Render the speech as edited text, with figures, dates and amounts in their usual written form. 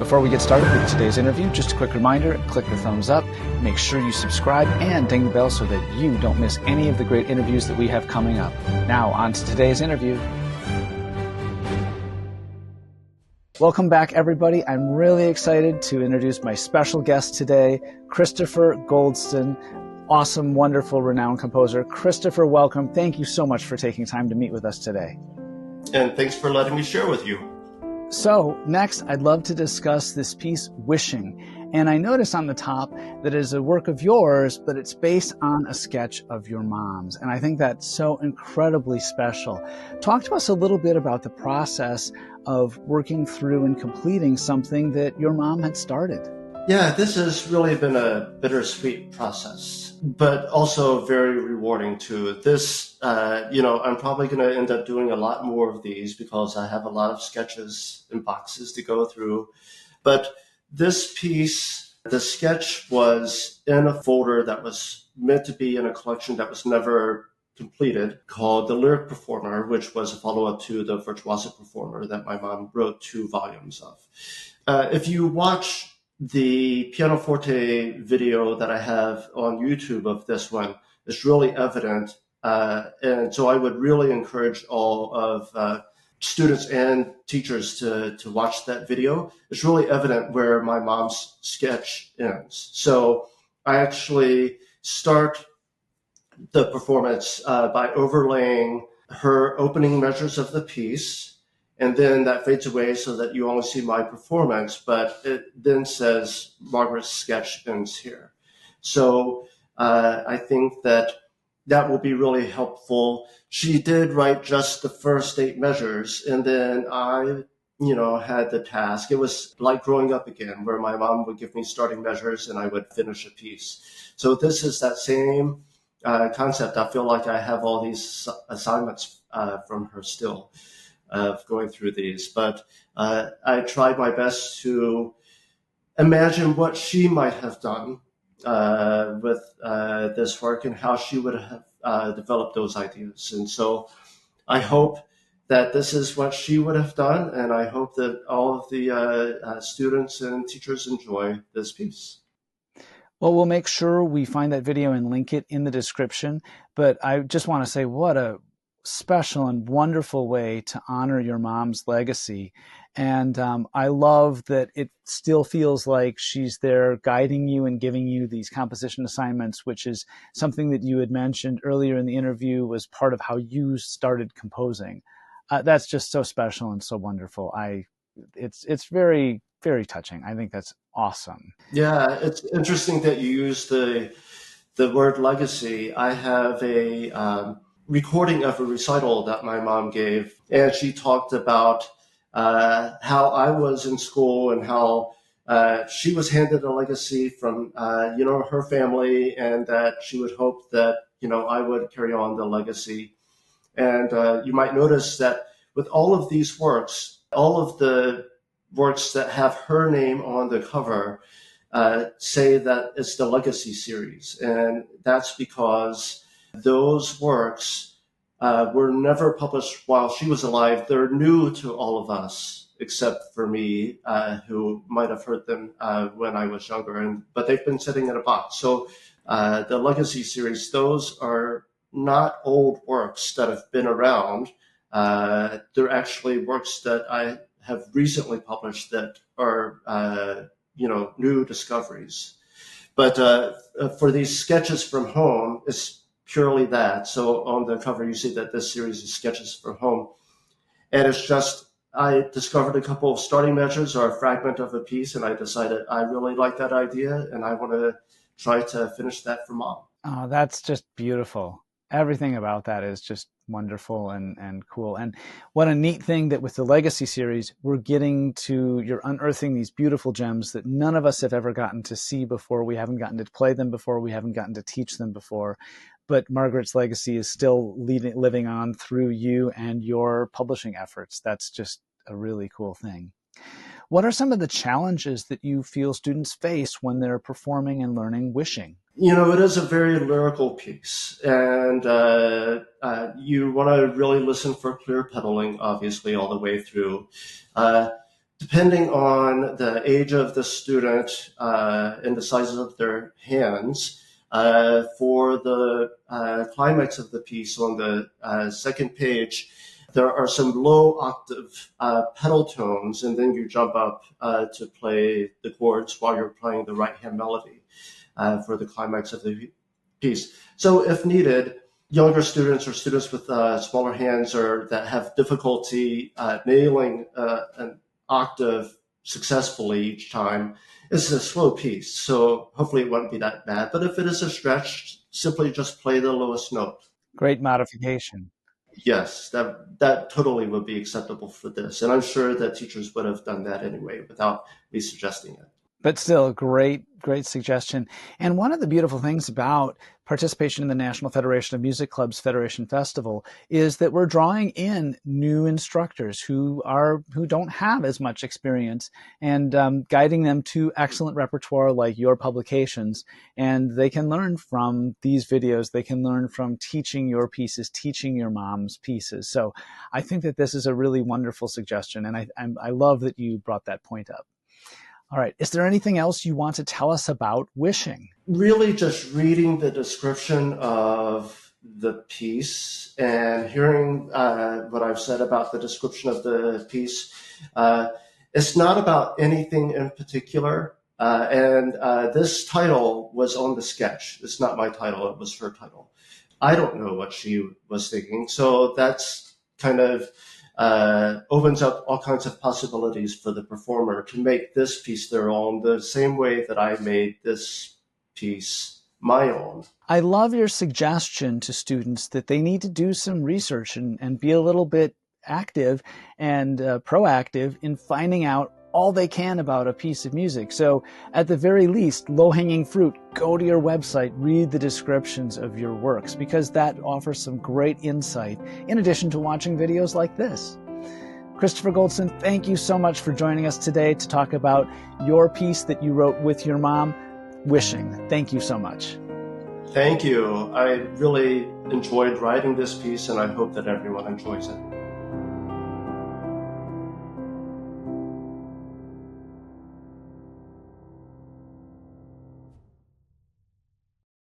Before we get started with today's interview, just a quick reminder, click the thumbs up, make sure you subscribe and ding the bell so that you don't miss any of the great interviews that we have coming up. Now, on to today's interview. Welcome back, everybody. I'm really excited to introduce my special guest today, Christopher Goldston, awesome, wonderful, renowned composer. Christopher, welcome. Thank you so much for taking time to meet with us today. And thanks for letting me share with you. So next, I'd love to discuss this piece, Wishing. And I notice on the top that it is a work of yours, but it's based on a sketch of your mom's. And I think that's so incredibly special. Talk to us a little bit about the process of working through and completing something that your mom had started. Yeah, this has really been a bittersweet process, but also very rewarding too. This, I'm probably going to end up doing a lot more of these because I have a lot of sketches and boxes to go through. But this piece, the sketch was in a folder that was meant to be in a collection that was never completed called The Lyric Performer, which was a follow-up to The Virtuosic Performer that my mom wrote 2 volumes of. If you watch the pianoforte video that I have on YouTube of this one, is really evident. And so I would really encourage all of students and teachers to watch that video. It's really evident where my mom's sketch ends. So I actually start the performance by overlaying her opening measures of the piece. And then that fades away so that you only see my performance, but it then says Margaret's sketch ends here. So I think that will be really helpful. She did write just the first 8 measures, and then I, had the task. It was like growing up again, where my mom would give me starting measures and I would finish a piece. So this is that same concept. I feel like I have all these assignments from her still. Of going through these, but I tried my best to imagine what she might have done with this work and how she would have developed those ideas. And so I hope that this is what she would have done, and I hope that all of the students and teachers enjoy this piece. Well, we'll make sure we find that video and link it in the description, but I just want to say what a special and wonderful way to honor your mom's legacy. And I love that it still feels like she's there guiding you and giving you these composition assignments, which is something that you had mentioned earlier in the interview was part of how you started composing. That's just so special and so wonderful. It's very, very touching. I think that's awesome. Yeah, it's interesting that you use the word legacy. I have a recording of a recital that my mom gave, and she talked about how I was in school and how she was handed a legacy from her family, and that she would hope that I would carry on the legacy. And you might notice that with all of these works, all of the works that have her name on the cover say that it's the Legacy series, and that's because those works were never published while she was alive. They're new to all of us, except for me, who might have heard them when I was younger. But they've been sitting in a box. So the Legacy series, those are not old works that have been around. They're actually works that I have recently published that are new discoveries. But for these sketches from home, it's purely that. So on the cover, you see that this series is sketches from home. And it's just, I discovered a couple of starting measures or a fragment of a piece, and I decided I really like that idea, and I want to try to finish that for Mom. Oh, that's just beautiful. Everything about that is just wonderful and cool. And what a neat thing that with the Legacy series, you're unearthing these beautiful gems that none of us have ever gotten to see before. We haven't gotten to play them before. We haven't gotten to teach them before. But Margaret's legacy is still living on through you and your publishing efforts. That's just a really cool thing. What are some of the challenges that you feel students face when they're performing and learning Wishing? It is a very lyrical piece, and you want to really listen for clear pedaling, obviously, all the way through. depending on the age of the student and the sizes of their hands, for the climax of the piece on the second page, there are some low octave pedal tones, and then you jump up to play the chords while you're playing the right hand melody for the climax of the piece. So if needed, younger students or students with smaller hands or that have difficulty nailing an octave successfully each time, it's a slow piece. So hopefully it won't be that bad. But if it is a stretch, simply just play the lowest note. Great modification. Yes, that totally would be acceptable for this. And I'm sure that teachers would have done that anyway without me suggesting it. But still, great suggestion. And one of the beautiful things about participation in the National Federation of Music Clubs Federation Festival is that we're drawing in new instructors who don't have as much experience, and guiding them to excellent repertoire like your publications. And they can learn from these videos. They can learn from teaching your pieces, teaching your mom's pieces. So I think that this is a really wonderful suggestion, and I love that you brought that point up. All right. Is there anything else you want to tell us about Wishing? Really just reading the description of the piece and hearing what I've said about the description of the piece. It's not about anything in particular. And this title was on the sketch. It's not my title. It was her title. I don't know what she was thinking. So that's kind of opens up all kinds of possibilities for the performer to make this piece their own, the same way that I made this piece my own. I love your suggestion to students that they need to do some research and be a little bit active and proactive in finding out all they can about a piece of music. So at the very least, low-hanging fruit, go to your website, read the descriptions of your works, because that offers some great insight in addition to watching videos like this. Christopher Goldston, thank you so much for joining us today to talk about your piece that you wrote with your mom, Wishing. Thank you so much. Thank you. I really enjoyed writing this piece, and I hope that everyone enjoys it.